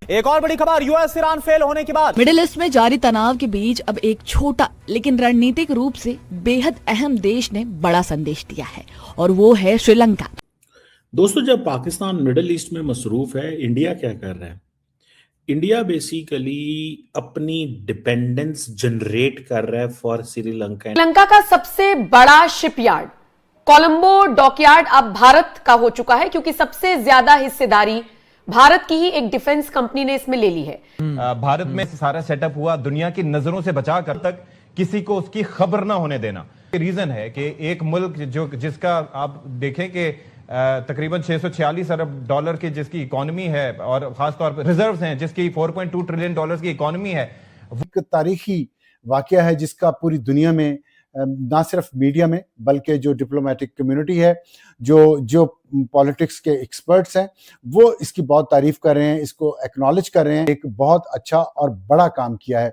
एक और बड़ी खबर, यूएस ईरान फेल होने के बाद मिडिल ईस्ट में जारी तनाव के बीच अब एक छोटा लेकिन रणनीतिक रूप से बेहद अहम देश ने बड़ा संदेश दिया है और वो है श्रीलंका। दोस्तों, जब पाकिस्तान मिडिल ईस्ट में मसरूफ है, इंडिया क्या कर रहा है? इंडिया बेसिकली अपनी डिपेंडेंस जनरेट कर रहा है फॉर श्रीलंका। श्रीलंका का सबसे बड़ा शिपयार्ड कोलंबो डॉकयार्ड अब भारत का हो चुका है, क्योंकि सबसे ज्यादा हिस्सेदारी भारत की ही एक डिफेंस कंपनी ने इसमें ले ली है। भारत में सारा सेटअप हुआ दुनिया की नजरों से बचा कर, तक किसी को उसकी खबर ना होने देना। रीजन है कि एक मुल्क जिसका आप देखें कि तकरीबन 646 अरब डॉलर की जिसकी इकोनॉमी है और खासतौर पर रिजर्व्स हैं जिसकी 4.2 ट्रिलियन डॉलर की इकोनॉमी है। एक तारीखी वाकया है जिसका पूरी दुनिया में, ना सिर्फ मीडिया में बल्कि जो डिप्लोमेटिक कम्युनिटी है, जो पॉलिटिक्स के एक्सपर्ट्स हैं, वो इसकी बहुत तारीफ कर रहे हैं, इसको एक्नॉलेज कर रहे हैं। एक बहुत अच्छा और बड़ा काम किया है।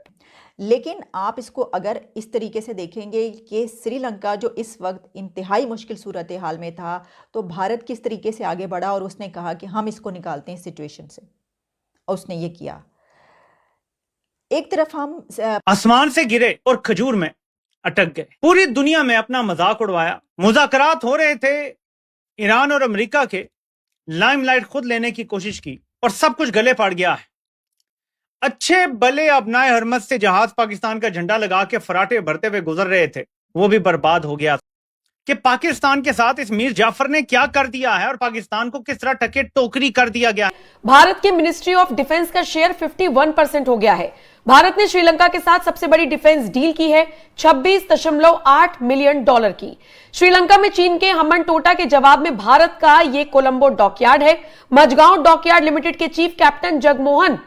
लेकिन आप इसको अगर इस तरीके से देखेंगे कि श्रीलंका जो इस वक्त इंतहाई मुश्किल सूरत हाल में था, तो भारत किस तरीके से आगे बढ़ा और उसने कहा कि हम इसको निकालते हैं सिचुएशन से, और उसने ये किया। एक तरफ हम आसमान से गिरे और खजूर में अटक गए, पूरी दुनिया में अपना मजाक उड़वाया। मुज़ाकरात हो रहे थे, ईरान और अमेरिका के लाइमलाइट खुद लेने की कोशिश की और सब कुछ गले पड़ गया है। अच्छे भले अपनाए हरमत से जहाज पाकिस्तान का झंडा लगा के फराटे भरते हुए गुजर रहे थे, वो भी बर्बाद हो गया कि पाकिस्तान के साथ इस मीर जाफर ने क्या कर दिया है और पाकिस्तान को किस तरह टके टोकरी कर दिया गया। भारत के मिनिस्ट्री ऑफ डिफेंस का शेयर 51% हो गया है। भारत ने श्रीलंका के साथ सबसे बड़ी डिफेंस डील की है 26.8 मिलियन डॉलर की। श्रीलंका में चीन के हमन टोटा के जवाब में भारत का यह कोलंबो डॉकयार्ड है। मझगांव डॉकयार्ड लिमिटेड के चीफ कैप्टन जगमोहन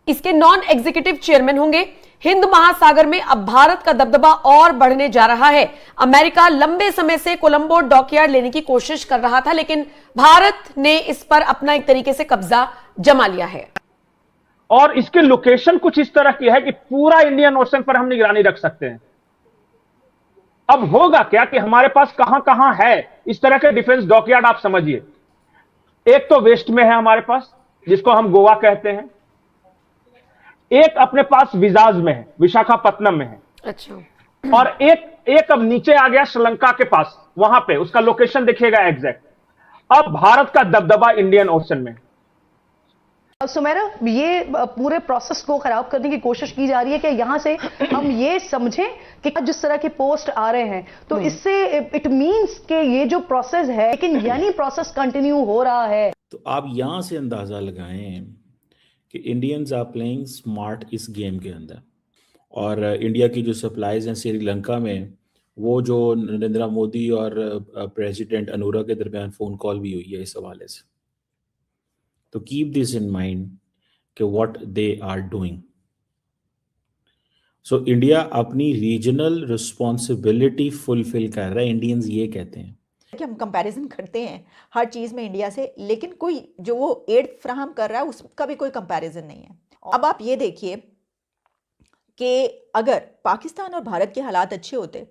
इसके नॉन एग्जीक्यूटिव चेयरमैन होंगे। हिंद महासागर में अब भारत का दबदबा और बढ़ने जा रहा है। अमेरिका लंबे समय से कोलंबो डॉकयार्ड लेने की कोशिश कर रहा था, लेकिन भारत ने इस पर अपना एक तरीके से कब्जा जमा लिया है। और इसकी लोकेशन कुछ इस तरह की है कि पूरा इंडियन ओशन पर हम निगरानी रख सकते हैं। अब होगा क्या कि हमारे पास कहां कहां है इस तरह के डिफेंस डॉकयार्ड, आप समझिए। एक तो वेस्ट में है हमारे पास, जिसको हम गोवा कहते हैं। एक अपने पास विजाज में है, विशाखापत्तनम में है। अच्छा। और एक अब नीचे आ गया श्रीलंका के पास, वहां पे उसका लोकेशन देखिएगा एग्जैक्ट। अब भारत का दबदबा इंडियन ओशन में। सुमेरा, ये पूरे प्रोसेस को खराब करने की कोशिश की जा रही है कि यहां से हम ये समझें कि जिस तरह के पोस्ट आ रहे हैं, तो इससे इट मींस कि ये जो प्रोसेस है, लेकिन यानी प्रोसेस कंटिन्यू हो रहा है। तो आप यहां से अंदाजा लगाएं कि इंडियंस आर प्लेइंग स्मार्ट इस गेम के अंदर। और इंडिया की जो सप्लाईज हैं श्रीलंका में, वो जो नरेंद्र मोदी और प्रेसिडेंट अनुरा के दरमियान फ़ोन कॉल भी हुई है इस हवाले से। तो कीप दिस इन माइंड कि what they are doing. So India अपनी रीजनल रिस्पॉन्सिबिलिटी फुलफिल कर रहा है, इंडियंस ये कहते हैं कि हम कंपैरिजन करते हैं हर चीज़ में इंडिया से, लेकिन कोई जो वो एड फ्राहम कर रहा है उसका भी कोई कंपैरिजन नहीं है। अब आप ये देखिए कि अगर पाकिस्तान और भारत के हालात अच्छे होते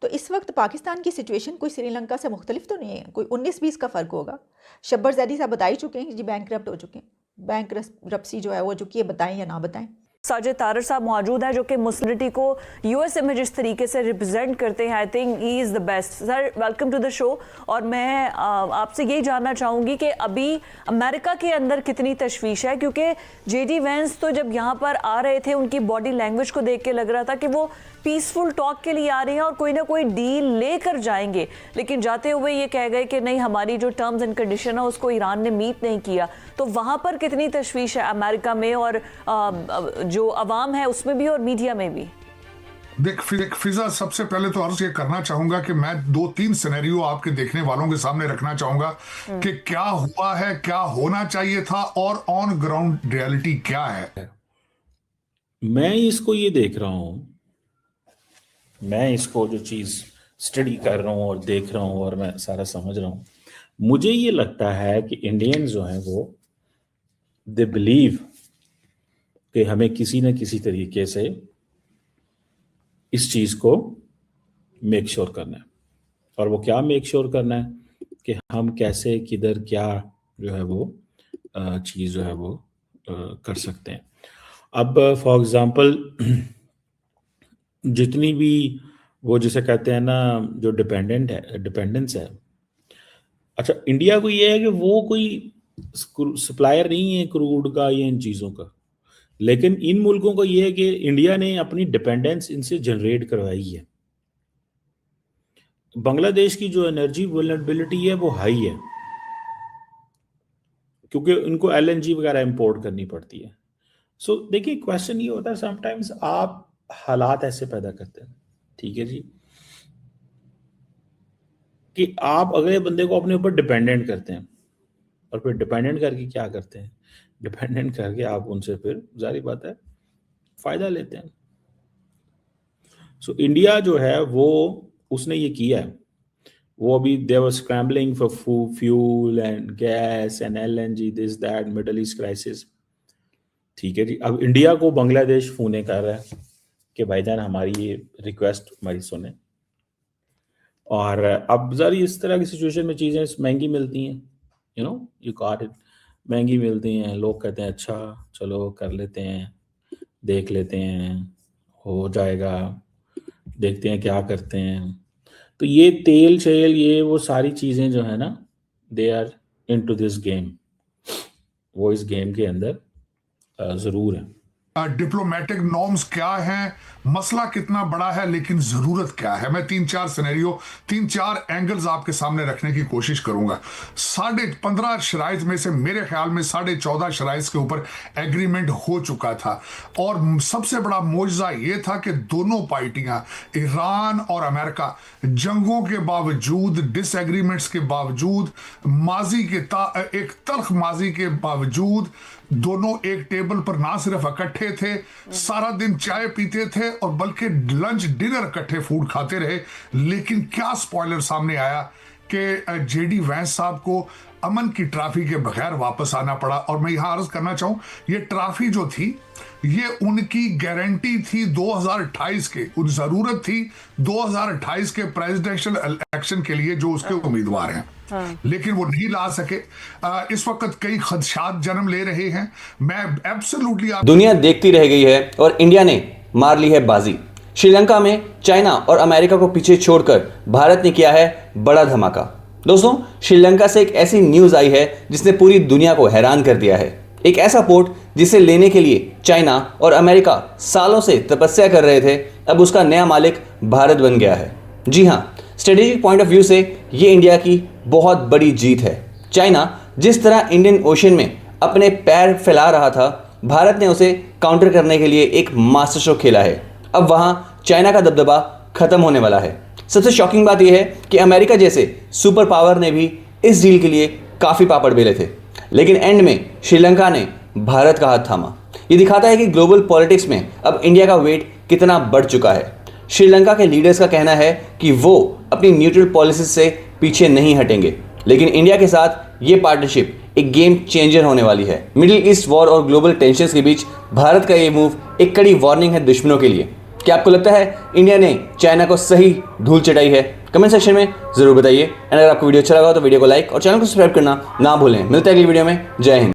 तो इस वक्त पाकिस्तान की सिचुएशन कोई श्रीलंका से मुख्तलिफ तो नहीं है, कोई 19-20 का फ़र्क होगा। शब्बर ज़ैदी साहब बता ही चुके हैं कि जी बैंकरप्ट हो चुके हैं। बैंकरप्सी जो है वो चुकी है, बताएं या ना बताएं। साजिद तारर साहब मौजूद है जो कि मुस्लिमिटी को यूएसए में जिस तरीके से रिप्रेजेंट करते हैं, I think he is the best. Sir, welcome to the show. और मैं आपसे यही जानना चाहूँगी कि अभी अमेरिका के अंदर कितनी तशवीश है, क्योंकि जेडी वेंस तो जब यहाँ पर आ रहे थे उनकी बॉडी लैंग्वेज को देख के लग रहा था कि वो पीसफुल टॉक के लिए आ रहे हैं और कोई ना कोई डील लेकर जाएंगे, लेकिन जाते हुए ये कह गए कि नहीं, हमारी जो टर्म्स एंड कंडीशन है उसको ईरान ने मीट नहीं किया। तो वहाँ पर कितनी तशवीश है अमेरिका में, और जो अवाम है उसमें भी और मीडिया में भी? देख फिजा, सबसे पहले तो अर्ज ये करना चाहूंगा कि मैं 2-3 सिनेरियो आपके देखने वालों के सामने रखना चाहूंगा कि क्या हुआ है, क्या होना चाहिए था और ऑन ग्राउंड रियलिटी क्या है। मैं इसको ये देख रहा हूं, मैं इसको जो चीज़ स्टडी कर रहा हूँ और देख रहा हूँ और मैं सारा समझ रहा हूँ, मुझे ये लगता है कि इंडियंस जो हैं वो दे बिलीव कि हमें किसी न किसी तरीके से इस चीज़ को मेक श्योर करना है। और वो क्या मेक श्योर करना है कि हम कैसे, किधर, क्या जो है वो चीज़ जो है वो कर सकते हैं। अब फॉर एग्जांपल जितनी भी वो जिसे कहते हैं ना जो डिपेंडेंस है, अच्छा इंडिया को ये है कि वो कोई सप्लायर नहीं है क्रूड का या इन चीज़ों का, लेकिन इन मुल्कों को ये है कि इंडिया ने अपनी डिपेंडेंस इनसे जनरेट करवाई है। बांग्लादेश की जो एनर्जी वल्नरेबिलिटी है वो हाई है, क्योंकि उनको LNG वगैरह इंपोर्ट करनी पड़ती है। सो देखिए क्वेश्चन ये होता है समटाइम्स आप हालात ऐसे पैदा करते हैं, ठीक है जी, कि आप अगले बंदे को अपने ऊपर डिपेंडेंट करते हैं, और फिर डिपेंडेंट करके क्या करते हैं, डिपेंडेंट करके आप उनसे फिर जारी बात है फायदा लेते हैं। सो इंडिया जो है वो उसने ये किया है, वो अभी they were scrambling for fuel and gas and LNG this that Middle East crisis, ठीक है जी। अब इंडिया को बांग्लादेश फोन कर रहा है कि भाईजान हमारी ये रिक्वेस्ट हमारी सुने, और अब जरा इस तरह की सिचुएशन में चीज़ें महंगी मिलती हैं, यू गॉट इट, महंगी मिलती हैं, लोग कहते हैं अच्छा चलो कर लेते हैं, देख लेते हैं, हो जाएगा, देखते हैं क्या करते हैं। तो ये तेल शेल ये वो सारी चीज़ें जो है ना, they are into this game, वो इस गेम के अंदर ज़रूर है। डिप्लोमेटिक नॉर्म्स क्या हैं, मसला कितना बड़ा है, लेकिन जरूरत क्या है। मैं 3-4 सिनेरियो 3-4 एंगल्स आपके सामने रखने की कोशिश करूंगा। 15.5 शराइत में से मेरे ख्याल में 14.5 शराइत के ऊपर एग्रीमेंट हो चुका था, और सबसे बड़ा मोजा यह था कि दोनों पार्टियां ईरान और अमेरिका जंगों के बावजूद, डिसएग्रीमेंट्स के बावजूद, माजी के एक तल्ख माजी के बावजूद दोनों एक टेबल पर ना सिर्फ इकट्ठे थे, सारा दिन चाय पीते थे और बल्कि लंच डिनर इकट्ठे फूड खाते रहे। लेकिन क्या स्पॉइलर सामने आया कि JD वैंस साहब को अमन की ट्रॉफी के बगैर वापस आना पड़ा। और मैं यहां अर्ज करना चाहूं, ये ट्रॉफी जो थी ये उनकी गारंटी थी 2028 के, उन जरूरत थी 2028 के प्रेसिडेंशियल इलेक्शन के लिए जो उसके उम्मीदवार हैं, लेकिन वो नहीं ला सके। इस वक्त कई खदशात जन्म ले रहे हैं। मैं एब्सोल्युटली दुनिया देखती रह गई है और इंडिया ने मार ली है बाजी। श्रीलंका में चाइना और अमेरिका को पीछे छोड़कर भारत ने किया है बड़ा धमाका। दोस्तों, श्रीलंका से एक ऐसी न्यूज आई है जिसने पूरी दुनिया को हैरान कर दिया है। एक ऐसा पोर्ट जिसे लेने के लिए चाइना और अमेरिका सालों से तपस्या कर रहे थे, अब उसका नया मालिक भारत बन गया है। जी हां, स्ट्रेटेजिक पॉइंट ऑफ व्यू से ये इंडिया की बहुत बड़ी जीत है। चाइना जिस तरह इंडियन ओशन में अपने पैर फैला रहा था, भारत ने उसे काउंटर करने के लिए एक मास्टर स्ट्रोक खेला है। अब वहां चाइना का दबदबा खत्म होने वाला है। सबसे शॉकिंग बात यह है कि अमेरिका जैसे सुपर पावर ने भी इस डील के लिए काफी पापड़ बेले थे, लेकिन एंड में श्रीलंका ने भारत का हाथ थामा। ये दिखाता है कि ग्लोबल पॉलिटिक्स में अब इंडिया का वेट कितना बढ़ चुका है। श्रीलंका के लीडर्स का कहना है कि वो अपनी न्यूट्रल पॉलिसी से पीछे नहीं हटेंगे, लेकिन इंडिया के साथ ये पार्टनरशिप एक गेम चेंजर होने वाली है। मिडिल ईस्ट वॉर और ग्लोबल टेंशंस के बीच भारत का ये मूव एक कड़ी वार्निंग है दुश्मनों के लिए। क्या आपको लगता है इंडिया ने चाइना को सही धूल चटाई है? कमेंट सेक्शन में जरूर बताइए। अगर आपको वीडियो अच्छा लगा तो वीडियो को लाइक और चैनल को सब्सक्राइब करना ना भूलें। मिलते हैं अगली वीडियो में। जय हिंद।